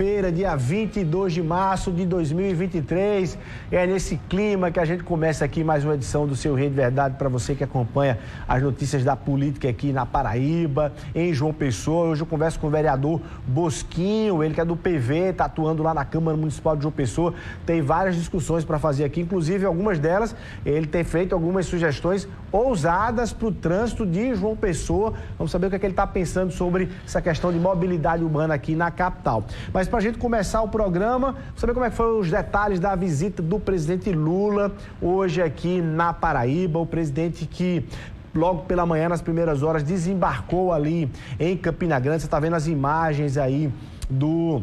Dia 22 de março de 2023, é nesse clima que a gente começa aqui mais uma edição do Seu Rede Verdade para você que acompanha as notícias da política aqui na Paraíba, em João Pessoa. Hoje eu converso com o vereador Bosquinho, ele que é do PV, está atuando lá na Câmara Municipal de João Pessoa, tem várias discussões para fazer aqui, inclusive algumas delas, ele tem feito algumas sugestões ousadas para o trânsito de João Pessoa. Vamos saber o que é que ele está pensando sobre essa questão de mobilidade urbana aqui na capital. Mas para a gente começar o programa, saber como é que foram os detalhes da visita do presidente Lula hoje aqui na Paraíba, o presidente que logo pela manhã, nas primeiras horas, desembarcou ali em Campina Grande. Você está vendo as imagens aí do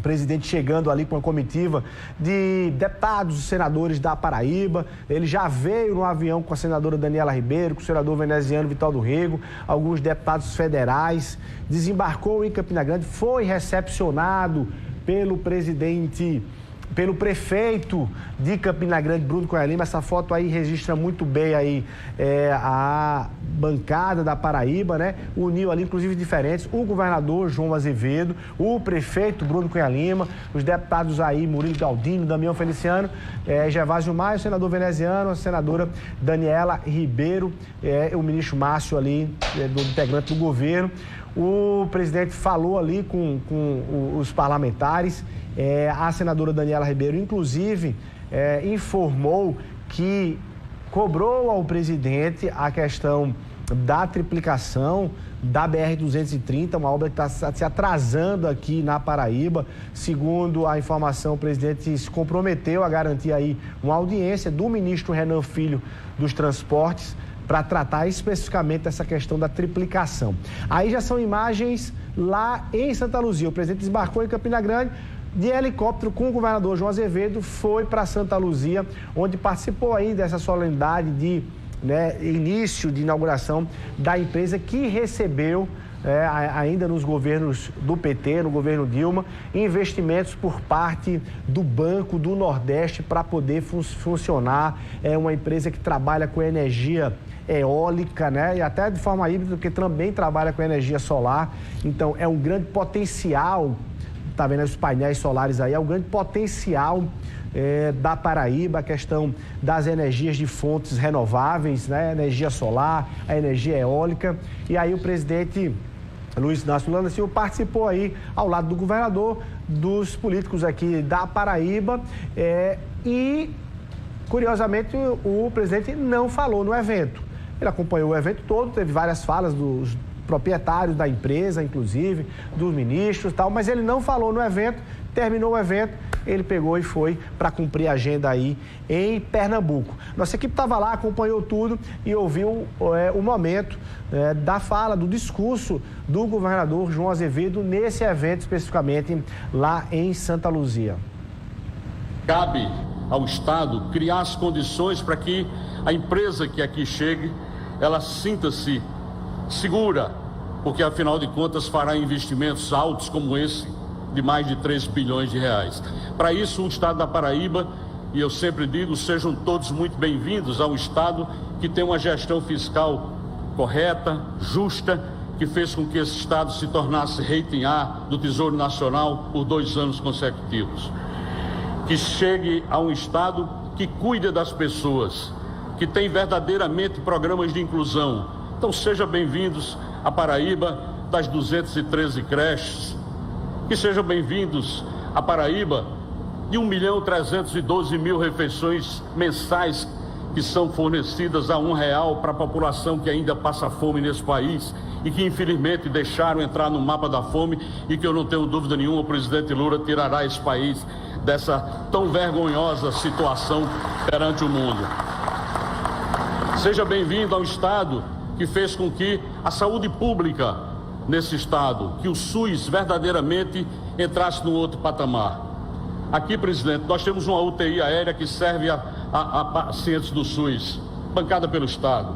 presidente chegando ali com a comitiva de deputados e senadores da Paraíba. Ele já veio no avião com a senadora Daniela Ribeiro, com o senador veneziano Vital do Rego, alguns deputados federais. Desembarcou em Campina Grande, foi recepcionado pelo prefeito de Campina Grande, Bruno Cunha Lima. Essa foto aí registra muito bem aí a bancada da Paraíba, né? Uniu ali, inclusive, diferentes, o governador João Azevedo, o prefeito Bruno Cunha Lima, os deputados aí, Murilo Galdino, Damião Feliciano, Gervásio Maia, o senador veneziano, a senadora Daniela Ribeiro, o ministro Márcio ali, do integrante do governo. O presidente falou ali com os parlamentares. A senadora Daniela Ribeiro, inclusive, informou que cobrou ao presidente a questão da triplicação da BR-230, uma obra que está se atrasando aqui na Paraíba. Segundo a informação, o presidente se comprometeu a garantir aí uma audiência do ministro Renan Filho dos Transportes para tratar especificamente essa questão da triplicação. Aí já são imagens lá em Santa Luzia. O presidente desembarcou em Campina Grande, de helicóptero com o governador João Azevedo, foi para Santa Luzia, onde participou aí dessa solenidade de início de inauguração da empresa que recebeu, ainda nos governos do PT, no governo Dilma, investimentos por parte do Banco do Nordeste para poder funcionar. É uma empresa que trabalha com energia eólica, né? E até de forma híbrida, porque também trabalha com energia solar. Então, é um grande potencial. Tá vendo os painéis solares aí, é um grande potencial da Paraíba, a questão das energias de fontes renováveis, né? Energia solar, a energia eólica. E aí o presidente Luiz Inácio Lula da Silva participou aí ao lado do governador, dos políticos aqui da Paraíba, e curiosamente o presidente não falou no evento. Ele acompanhou o evento todo, teve várias falas dos proprietários da empresa, inclusive, dos ministros e tal, mas ele não falou no evento. Terminou o evento, ele pegou e foi para cumprir a agenda aí em Pernambuco. Nossa equipe estava lá, acompanhou tudo e ouviu o momento da fala, do discurso do governador João Azevedo nesse evento especificamente lá em Santa Luzia. Cabe ao Estado criar as condições para que a empresa que aqui chegue, ela sinta-se segura, porque afinal de contas fará investimentos altos como esse, de mais de 3 bilhões de reais. Para isso, o Estado da Paraíba, e eu sempre digo, sejam todos muito bem-vindos ao Estado que tem uma gestão fiscal correta, justa, que fez com que esse Estado se tornasse rating A do Tesouro Nacional por 2 anos consecutivos. Que chegue a um Estado que cuida das pessoas, que tem verdadeiramente programas de inclusão. Então, sejam bem-vindos à Paraíba das 213 creches, que sejam bem-vindos à Paraíba de 1.312.000 refeições mensais que são fornecidas a R$1 para a população que ainda passa fome nesse país e que infelizmente deixaram entrar no mapa da fome, e que eu não tenho dúvida nenhuma, o presidente Lula tirará esse país dessa tão vergonhosa situação perante o mundo. Seja bem-vindo ao Estado que fez com que a saúde pública nesse Estado, que o SUS verdadeiramente entrasse num outro patamar. Aqui, presidente, nós temos uma UTI aérea que serve a pacientes do SUS, bancada pelo Estado.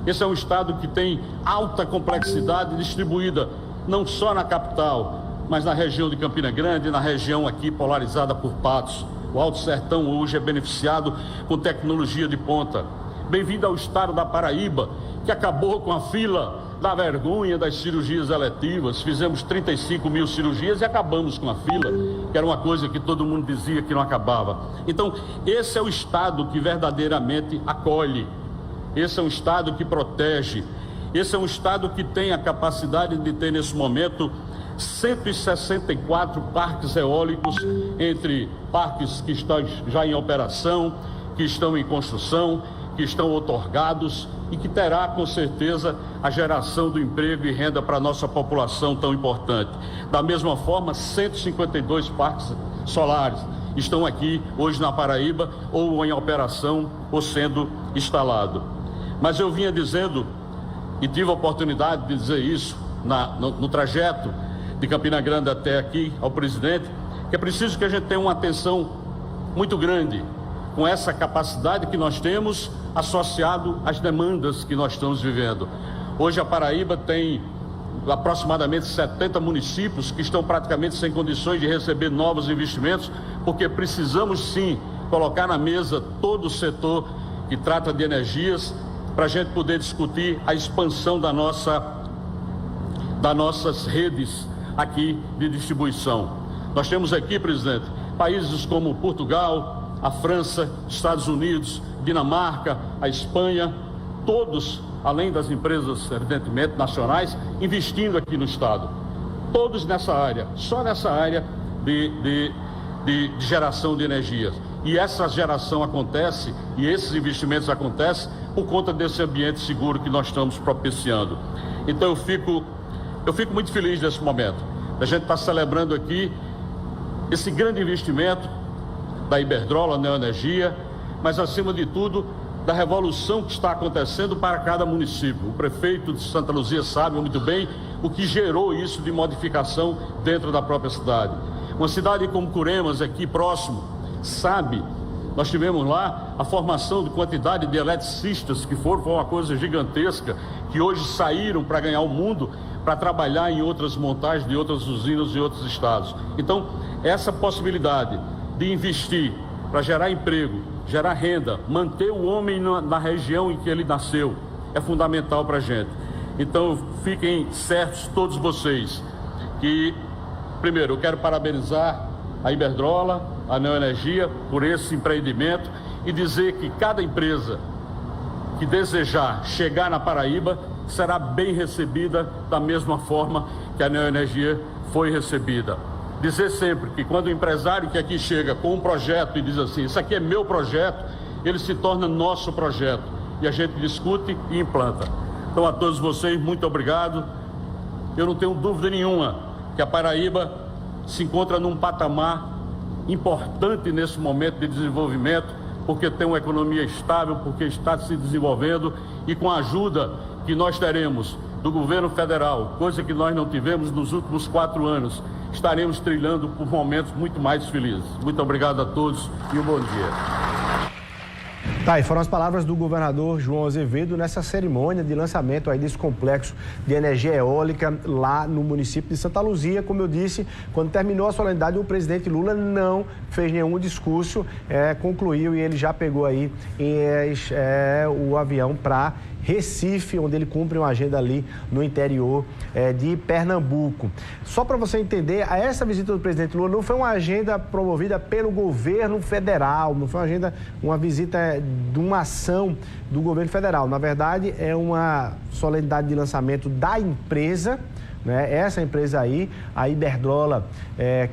Esse é um Estado que tem alta complexidade distribuída, não só na capital, mas na região de Campina Grande, na região aqui polarizada por Patos. O Alto Sertão hoje é beneficiado com tecnologia de ponta. Bem-vindo ao Estado da Paraíba, que acabou com a fila da vergonha das cirurgias eletivas. Fizemos 35 mil cirurgias e acabamos com a fila, que era uma coisa que todo mundo dizia que não acabava. Então, esse é o Estado que verdadeiramente acolhe. Esse é um Estado que protege. Esse é um Estado que tem a capacidade de ter, nesse momento, 164 parques eólicos, entre parques que estão já em operação, que estão em construção, que estão outorgados e que terá, com certeza, a geração do emprego e renda para a nossa população tão importante. Da mesma forma, 152 parques solares estão aqui hoje na Paraíba, ou em operação, ou sendo instalado. Mas eu vinha dizendo, e tive a oportunidade de dizer isso no trajeto de Campina Grande até aqui ao presidente, que é preciso que a gente tenha uma atenção muito grande com essa capacidade que nós temos associado às demandas que nós estamos vivendo. Hoje a Paraíba tem aproximadamente 70 municípios que estão praticamente sem condições de receber novos investimentos, porque precisamos sim colocar na mesa todo o setor que trata de energias para a gente poder discutir a expansão das nossas redes aqui de distribuição. Nós temos aqui, presidente, países como Portugal, a França, Estados Unidos, Dinamarca, a Espanha, todos, além das empresas, evidentemente, nacionais, investindo aqui no Estado. Todos nessa área, só nessa área de geração de energia. E essa geração acontece, e esses investimentos acontecem por conta desse ambiente seguro que nós estamos propiciando. Então eu fico muito feliz nesse momento. A gente está celebrando aqui esse grande investimento da Iberdrola, Neoenergia, mas acima de tudo, da revolução que está acontecendo para cada município. O prefeito de Santa Luzia sabe muito bem o que gerou isso de modificação dentro da própria cidade. Uma cidade como Curemas, aqui próximo, sabe, nós tivemos lá a formação de quantidade de eletricistas que foi uma coisa gigantesca, que hoje saíram para ganhar o mundo, para trabalhar em outras montagens de outras usinas em outros estados. Então, essa possibilidade de investir para gerar emprego, gerar renda, manter o homem na região em que ele nasceu, é fundamental para a gente. Então, fiquem certos todos vocês que, primeiro, eu quero parabenizar a Iberdrola, a Neoenergia, por esse empreendimento e dizer que cada empresa que desejar chegar na Paraíba será bem recebida da mesma forma que a Neoenergia foi recebida. Dizer sempre que quando o empresário que aqui chega com um projeto e diz assim, isso aqui é meu projeto, ele se torna nosso projeto e a gente discute e implanta. Então a todos vocês, muito obrigado. Eu não tenho dúvida nenhuma que a Paraíba se encontra num patamar importante nesse momento de desenvolvimento, porque tem uma economia estável, porque está se desenvolvendo e com a ajuda que nós teremos do governo federal, coisa que nós não tivemos nos últimos 4 anos, estaremos trilhando por momentos muito mais felizes. Muito obrigado a todos e um bom dia. Tá, e foram as palavras do governador João Azevedo nessa cerimônia de lançamento aí desse complexo de energia eólica lá no município de Santa Luzia. Como eu disse, quando terminou a solenidade, o presidente Lula não fez nenhum discurso, concluiu e ele já pegou aí o avião para Recife, onde ele cumpre uma agenda ali no interior de Pernambuco. Só para você entender, essa visita do presidente Lula não foi uma agenda promovida pelo governo federal, não foi uma visita de uma ação do governo federal. Na verdade, é uma solenidade de lançamento da empresa, né? Essa empresa aí, a Iberdrola,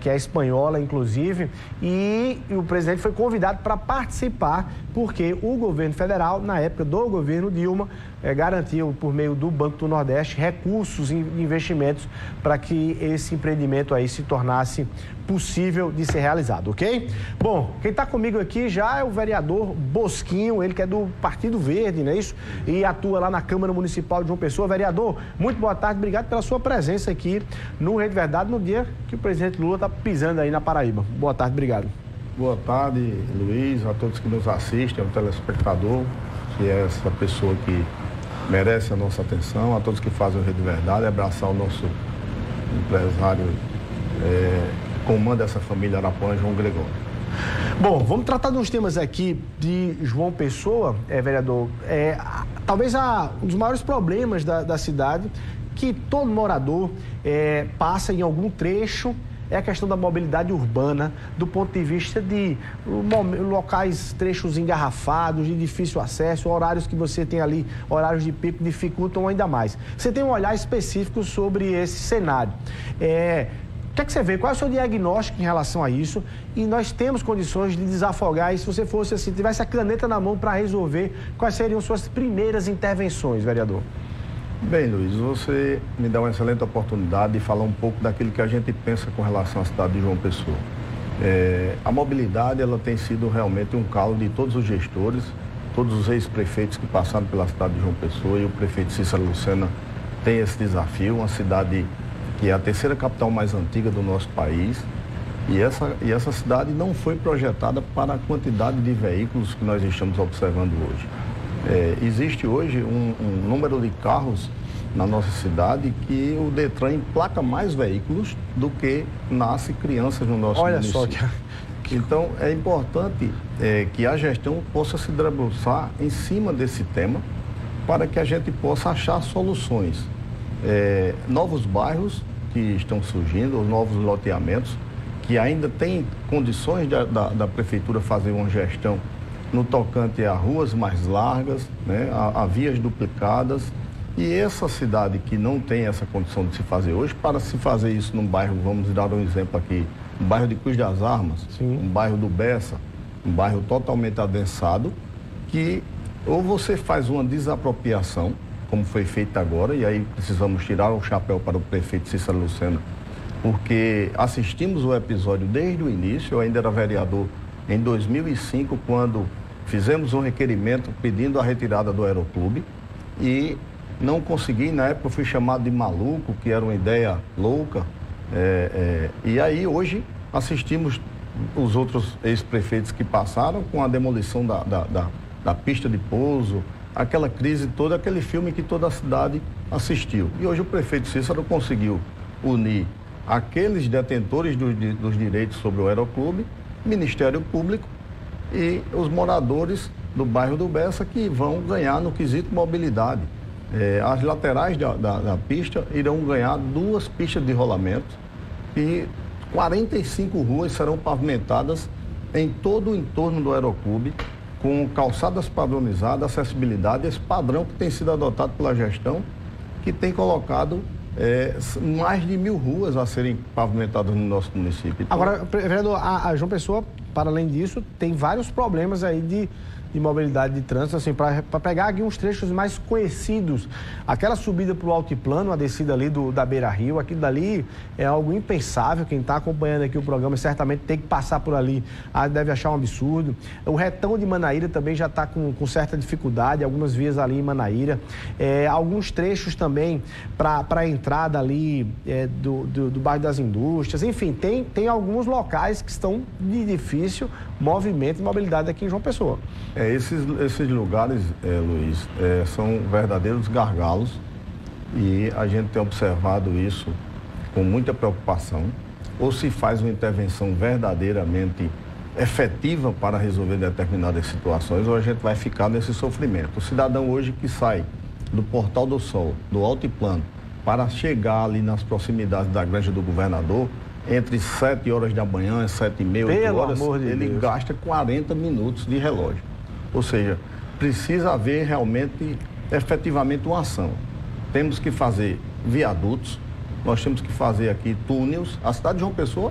que é espanhola, inclusive, e o presidente foi convidado para participar, porque o governo federal, na época do governo Dilma, garantiu, por meio do Banco do Nordeste, recursos e investimentos para que esse empreendimento aí se tornasse possível de ser realizado, ok? Bom, quem está comigo aqui já é o vereador Bosquinho, ele que é do Partido Verde, não é isso? E atua lá na Câmara Municipal de João Pessoa. Vereador, muito boa tarde, obrigado pela sua presença aqui no Rede Verdade, no dia que o presidente Lula está pisando aí na Paraíba. Boa tarde, obrigado. Boa tarde, Luiz, a todos que nos assistem, ao telespectador, que é essa pessoa que merece a nossa atenção, a todos que fazem o Rede Verdade, abraçar o nosso empresário, comanda essa família Arapuã, João Gregório. Bom, vamos tratar de uns temas aqui de João Pessoa, vereador. talvez um dos maiores problemas da cidade, que todo morador passa em algum trecho, é a questão da mobilidade urbana, do ponto de vista de locais, trechos engarrafados, de difícil acesso, horários que você tem ali, horários de pico, dificultam ainda mais. Você tem um olhar específico sobre esse cenário. O que é que você vê? Qual é o seu diagnóstico em relação a isso? E nós temos condições de desafogar, e se você fosse assim, tivesse a caneta na mão para resolver, quais seriam suas primeiras intervenções, vereador? Bem, Luiz, você me dá uma excelente oportunidade de falar um pouco daquilo que a gente pensa com relação à cidade de João Pessoa. A mobilidade, ela tem sido realmente um calo de todos os gestores, todos os ex-prefeitos que passaram pela cidade de João Pessoa, e o prefeito Cícero Lucena tem esse desafio, uma cidade que é a terceira capital mais antiga do nosso país, e essa cidade não foi projetada para a quantidade de veículos que nós estamos observando hoje. Existe hoje um número de carros na nossa cidade que o Detran emplaca mais veículos do que nasce crianças no nosso município. Olha só que... Então, é importante que a gestão possa se debruçar em cima desse tema para que a gente possa achar soluções. Novos bairros que estão surgindo, os novos loteamentos, que ainda tem condições da prefeitura fazer uma gestão no tocante a ruas mais largas, né, a vias duplicadas, e essa cidade que não tem essa condição de se fazer hoje, para se fazer isso num bairro, vamos dar um exemplo aqui, um bairro de Cruz das Armas, sim, um bairro do Bessa, um bairro totalmente adensado, que ou você faz uma desapropriação, como foi feito agora, e aí precisamos tirar o chapéu para o prefeito Cícero Lucena, porque assistimos o episódio desde o início. Eu ainda era vereador em 2005, quando fizemos um requerimento pedindo a retirada do Aeroclube e não consegui. Na época fui chamado de maluco, que era uma ideia louca. E aí hoje assistimos os outros ex-prefeitos que passaram com a demolição da pista de pouso, aquela crise toda, aquele filme que toda a cidade assistiu. E hoje o prefeito Cícero conseguiu unir aqueles detentores dos direitos sobre o Aeroclube, Ministério Público e os moradores do bairro do Bessa, que vão ganhar no quesito mobilidade. As laterais da pista irão ganhar 2 pistas de rolamento e 45 ruas serão pavimentadas em todo o entorno do Aeroclube, com calçadas padronizadas, acessibilidade, esse padrão que tem sido adotado pela gestão, que tem colocado mais de 1000 ruas a serem pavimentadas no nosso município. Então... Agora, vereador, a João Pessoa, para além disso, tem vários problemas aí de mobilidade de trânsito, assim, para pegar aqui uns trechos mais conhecidos. Aquela subida para o altiplano, a descida ali da Beira Rio, aquilo dali é algo impensável. Quem está acompanhando aqui o programa certamente tem que passar por ali, deve achar um absurdo. O retão de Manaíra também já está com certa dificuldade, algumas vias ali em Manaíra. Alguns trechos também para a entrada ali do bairro das Indústrias. Enfim, tem alguns locais que estão de difícil movimento e mobilidade aqui em João Pessoa. Esses lugares, Luiz, são verdadeiros gargalos, e a gente tem observado isso com muita preocupação. Ou se faz uma intervenção verdadeiramente efetiva para resolver determinadas situações, ou a gente vai ficar nesse sofrimento. O cidadão hoje que sai do Portal do Sol, do altiplano, para chegar ali nas proximidades da Granja do Governador, entre 7 horas da manhã e 7h30, 8 horas, ele gasta 40 minutos de relógio. Ou seja, precisa haver realmente, efetivamente, uma ação. Temos que fazer viadutos, nós temos que fazer aqui túneis. A cidade de João Pessoa,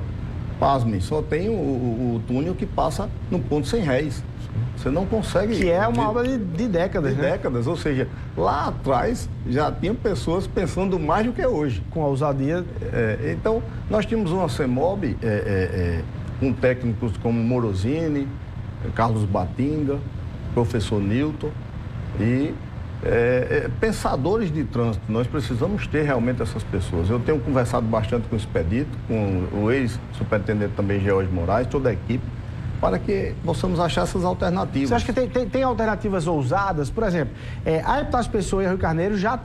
pasmem, só tem o túnel que passa no ponto sem réis. Você não consegue... Que é uma obra de décadas, né? Décadas, ou seja, lá atrás já tinham pessoas pensando mais do que hoje. Com a ousadia... Então, nós tínhamos uma CEMOB com técnicos como Morosini, Carlos Batinga, professor Newton e pensadores de trânsito. Nós precisamos ter realmente essas pessoas. Eu tenho conversado bastante com o Expedito, com o ex-superintendente também, George Moraes, toda a equipe, para que possamos achar essas alternativas. Você acha que tem alternativas ousadas? Por exemplo, a Epitácio Pessoa e a Rio Carneiro já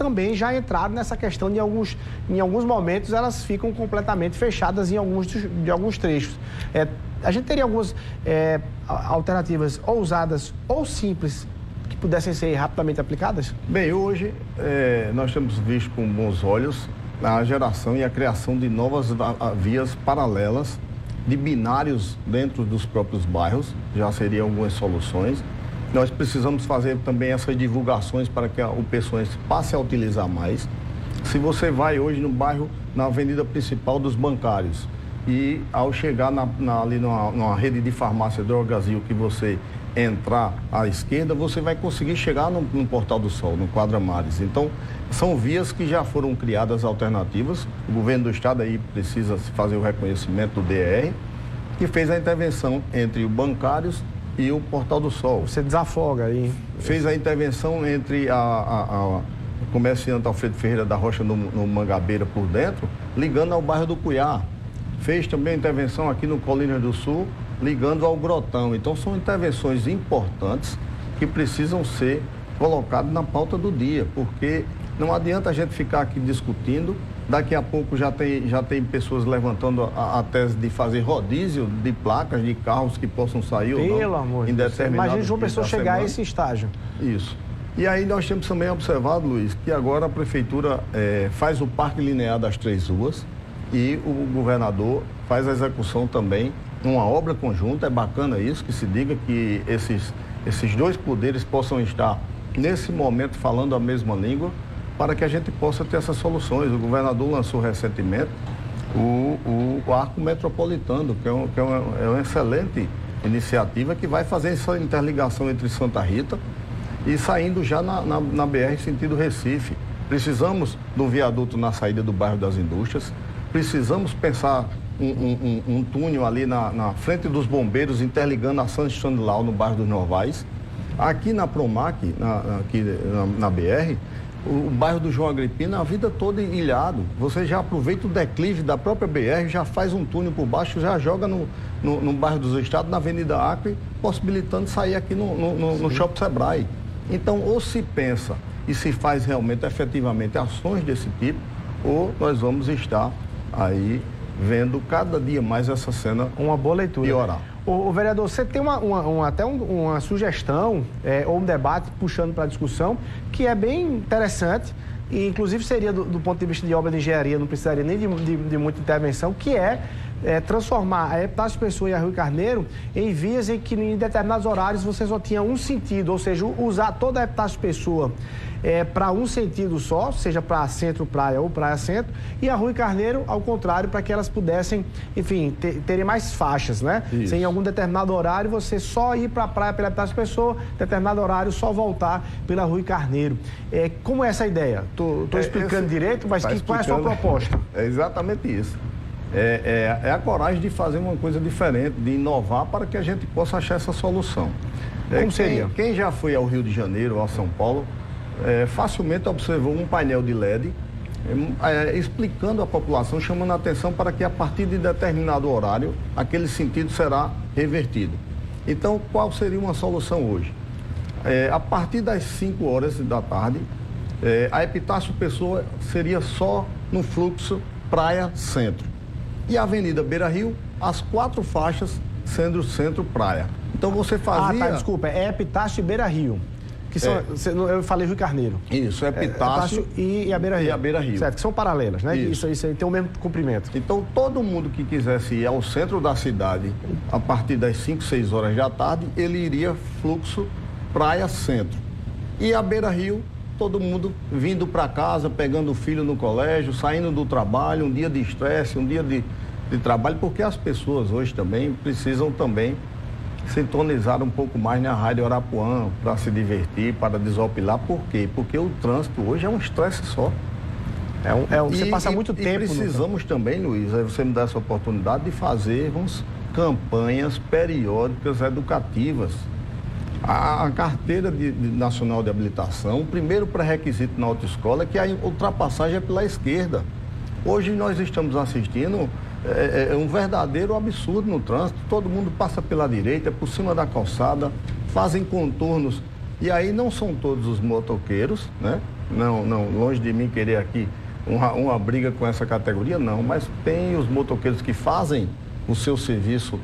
entraram nessa questão de em alguns momentos elas ficam completamente fechadas de alguns trechos. A gente teria algumas alternativas ousadas ou simples, que pudessem ser rapidamente aplicadas? Bem, hoje nós temos visto com bons olhos a geração e a criação de novas vias paralelas, de binários dentro dos próprios bairros, já seriam algumas soluções. Nós precisamos fazer também essas divulgações para que o pessoal passe a utilizar mais. Se você vai hoje no bairro, na avenida principal dos bancários, e ao chegar ali numa rede de farmácia Drogasil, que você entrar à esquerda, você vai conseguir chegar no Portal do Sol, no Quadra Mares. Então, são vias que já foram criadas alternativas. O governo do estado aí precisa fazer o reconhecimento do DR, que fez a intervenção entre o Bancários e o Portal do Sol. Você desafoga aí. Fez a intervenção entre a comerciante Alfredo Ferreira da Rocha no Mangabeira por dentro, ligando ao bairro do Cuiá. Fez também a intervenção aqui no Colinas do Sul, ligando ao Grotão. Então, são intervenções importantes que precisam ser colocadas na pauta do dia, porque não adianta a gente ficar aqui discutindo. Daqui a pouco já tem pessoas levantando a tese de fazer rodízio de placas de carros que possam sair ou não. Pelo amor de Deus. Imagina João Pessoa chegar a esse estágio. Isso. E aí nós temos também observado, Luiz, que agora a prefeitura faz o Parque Linear das 3 ruas e o governador faz a execução também, uma obra conjunta. É bacana isso, que se diga que esses dois poderes possam estar nesse momento falando a mesma língua, para que a gente possa ter essas soluções. O governador lançou recentemente o Arco Metropolitano, que é uma excelente iniciativa que vai fazer essa interligação entre Santa Rita e saindo já na BR sentido Recife. Precisamos do viaduto na saída do bairro das Indústrias, precisamos pensar um túnel ali na frente dos bombeiros, interligando a Santos Stanilau no bairro dos Novais. Aqui na Promac, na BR, o bairro do João Agripina, a vida toda ilhado. Você já aproveita o declive da própria BR, já faz um túnel por baixo, já joga no bairro dos Estados, na Avenida Acre, possibilitando sair aqui no Shopping Sebrae. Então, ou se pensa e se faz realmente, efetivamente, ações desse tipo, ou nós vamos estar aí vendo cada dia mais essa cena uma boa leitura. Piorar. O vereador, você tem até uma sugestão ou um debate puxando para a discussão que é bem interessante e inclusive seria do ponto de vista de obra de engenharia, não precisaria nem de muita intervenção, que é transformar a Epitácio Pessoa e a Rui Carneiro em vias em que em determinados horários você só tinha um sentido, ou seja, usar toda a Epitácio Pessoa para um sentido só, seja para centro-praia ou praia-centro, e a Rui Carneiro, ao contrário, para que elas pudessem, enfim, terem mais faixas, né? Sem em algum determinado horário você só ir para a praia pela Epitácio Pessoa, determinado horário só voltar pela Rui Carneiro. Como é essa ideia? Estou explicando direito, mas qual é a sua proposta? É exatamente isso. É a coragem de fazer uma coisa diferente, de inovar para que a gente possa achar essa solução. Como seria? Quem já foi ao Rio de Janeiro, ao São Paulo, facilmente observou um painel de LED explicando à população, chamando a atenção para que a partir de determinado horário, aquele sentido será revertido. Então, qual seria uma solução hoje? A partir das 5 horas da tarde, a Epitácio Pessoa seria só no fluxo praia-centro. E a Avenida Beira Rio, as 4 faixas sendo centro-praia. Então você fazia... desculpa, é Epitácio e Beira Rio. Que são, eu falei Rui Carneiro. Isso, Epitácio e a Beira Rio. E a Beira Rio. Certo, que são paralelas, né? Isso aí tem o mesmo comprimento. Então, todo mundo que quisesse ir ao centro da cidade, a partir das 5, 6 horas da tarde, ele iria fluxo praia-centro. E a Beira Rio, todo mundo vindo para casa, pegando o filho no colégio, saindo do trabalho, um dia de estresse, um dia de trabalho, porque as pessoas hoje também precisam também sintonizar um pouco mais na Rádio Arapuã para se divertir, para desopilar. Por quê? Porque o trânsito hoje é um estresse só. Você passa muito tempo. E precisamos também, Luiz, aí você me dá essa oportunidade de fazermos campanhas periódicas educativas. A carteira nacional de habilitação, o primeiro pré-requisito na autoescola é que a ultrapassagem é pela esquerda. Hoje nós estamos assistindo um verdadeiro absurdo no trânsito. Todo mundo passa pela direita, por cima da calçada, fazem contornos. E aí não são todos os motoqueiros, né? Não, longe de mim querer aqui uma briga com essa categoria, não. Mas tem os motoqueiros que fazem o seu serviço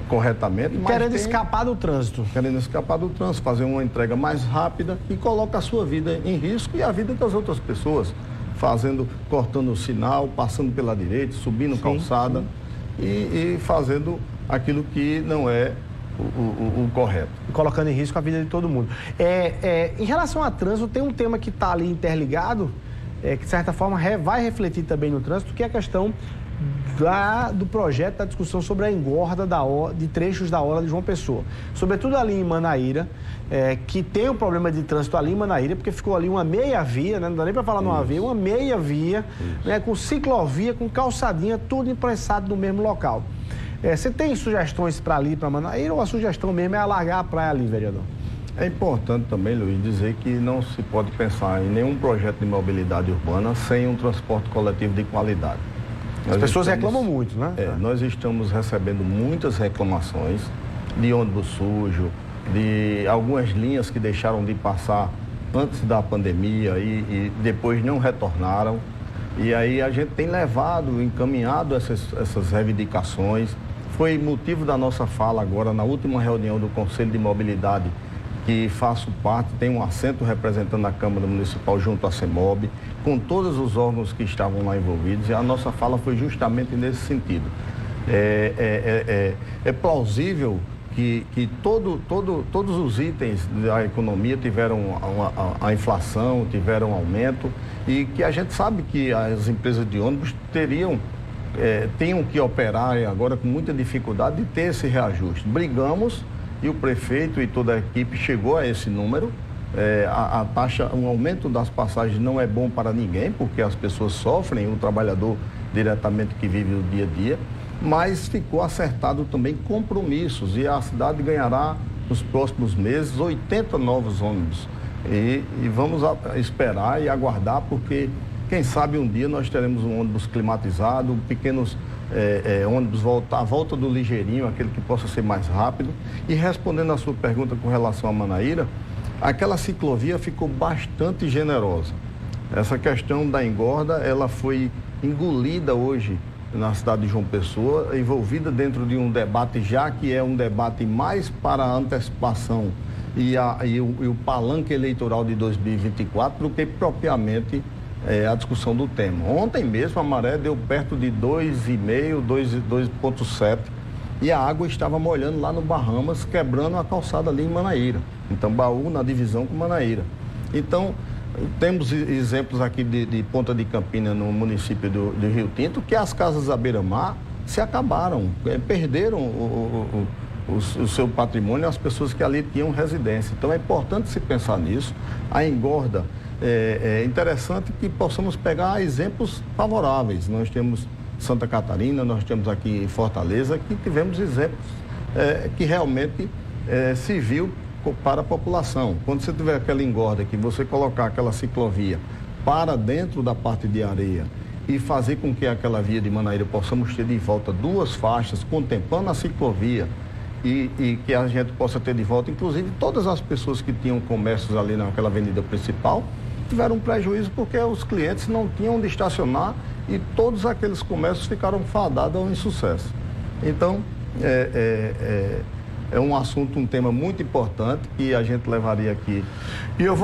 corretamente. E querendo escapar do trânsito. Querendo escapar do trânsito, fazer uma entrega mais rápida e coloca a sua vida em risco e a vida das outras pessoas, cortando o sinal, passando pela direita, subindo calçada e fazendo aquilo que não é o correto. E colocando em risco a vida de todo mundo. Em relação a trânsito, tem um tema que está ali interligado, que de certa forma vai refletir também no trânsito, que é a questão do projeto, da discussão sobre a engorda de trechos da orla de João Pessoa. Sobretudo ali em Manaíra, que tem um problema de trânsito ali em Manaíra, porque ficou ali uma meia via, né? Não dá nem para falar numa via, uma meia via, né? Com ciclovia, com calçadinha, tudo imprensado no mesmo local. Você tem sugestões para ali, para Manaíra, ou a sugestão mesmo é alargar a praia ali, vereador? É importante também, Luiz, dizer que não se pode pensar em nenhum projeto de mobilidade urbana sem um transporte coletivo de qualidade. As pessoas reclamam muito, né? Nós estamos recebendo muitas reclamações de ônibus sujo, de algumas linhas que deixaram de passar antes da pandemia e depois não retornaram. E aí a gente tem encaminhado essas reivindicações. Foi motivo da nossa fala agora na última reunião do Conselho de Mobilidade, que faço parte, tem um assento representando a Câmara Municipal junto à CEMOB, com todos os órgãos que estavam lá envolvidos, e a nossa fala foi justamente nesse sentido. É plausível que todos os itens da economia tiveram a inflação, tiveram aumento, e que a gente sabe que as empresas de ônibus tenham que operar agora com muita dificuldade de ter esse reajuste. Brigamos e o prefeito e toda a equipe chegou a esse número. A taxa, um aumento das passagens não é bom para ninguém, porque as pessoas sofrem, o trabalhador diretamente que vive o dia a dia, mas ficou acertado também compromissos e a cidade ganhará nos próximos meses 80 novos ônibus. E vamos esperar e aguardar, porque quem sabe um dia nós teremos um ônibus climatizado, pequenos ônibus à volta do ligeirinho, aquele que possa ser mais rápido. E respondendo à sua pergunta com relação a Manaíra, aquela ciclovia ficou bastante generosa. Essa questão da engorda, ela foi engolida hoje na cidade de João Pessoa, envolvida dentro de um debate, já que é um debate mais para a antecipação e o palanque eleitoral de 2024 do que propriamente a discussão do tema. Ontem mesmo a maré deu perto de 2,5, 2,7 e a água estava molhando lá no Bahamas, quebrando a calçada ali em Manaíra. Então, Baú na divisão com Manaíra. Então, temos exemplos aqui de Ponta de Campina, no município de Rio Tinto, que as casas à beira-mar se acabaram, perderam o seu patrimônio, as pessoas que ali tinham residência. Então, é importante se pensar nisso. A engorda, é interessante que possamos pegar exemplos favoráveis. Nós temos Santa Catarina, nós temos aqui em Fortaleza, que tivemos exemplos que realmente se viu para a população. Quando você tiver aquela engorda, que você colocar aquela ciclovia para dentro da parte de areia e fazer com que aquela via de Manaíra possamos ter de volta 2 faixas, contemplando a ciclovia e que a gente possa ter de volta, inclusive todas as pessoas que tinham comércios ali naquela avenida principal, tiveram um prejuízo porque os clientes não tinham onde estacionar e todos aqueles comércios ficaram fadados ao insucesso. Então, é um assunto, um tema muito importante que a gente levaria aqui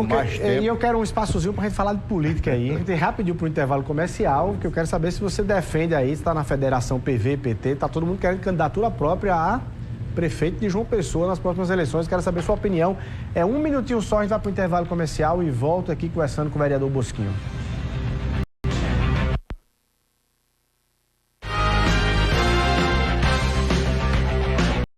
mais tempo. E eu quero um espaçozinho para a gente falar de política aí. A gente tem rapidinho para o intervalo comercial, que eu quero saber se você defende aí, se está na Federação PV, PT, está todo mundo querendo candidatura própria a prefeito de João Pessoa nas próximas eleições. Quero saber sua opinião. 1 minutinho só, a gente vai para o intervalo comercial e volto aqui conversando com o vereador Bosquinho.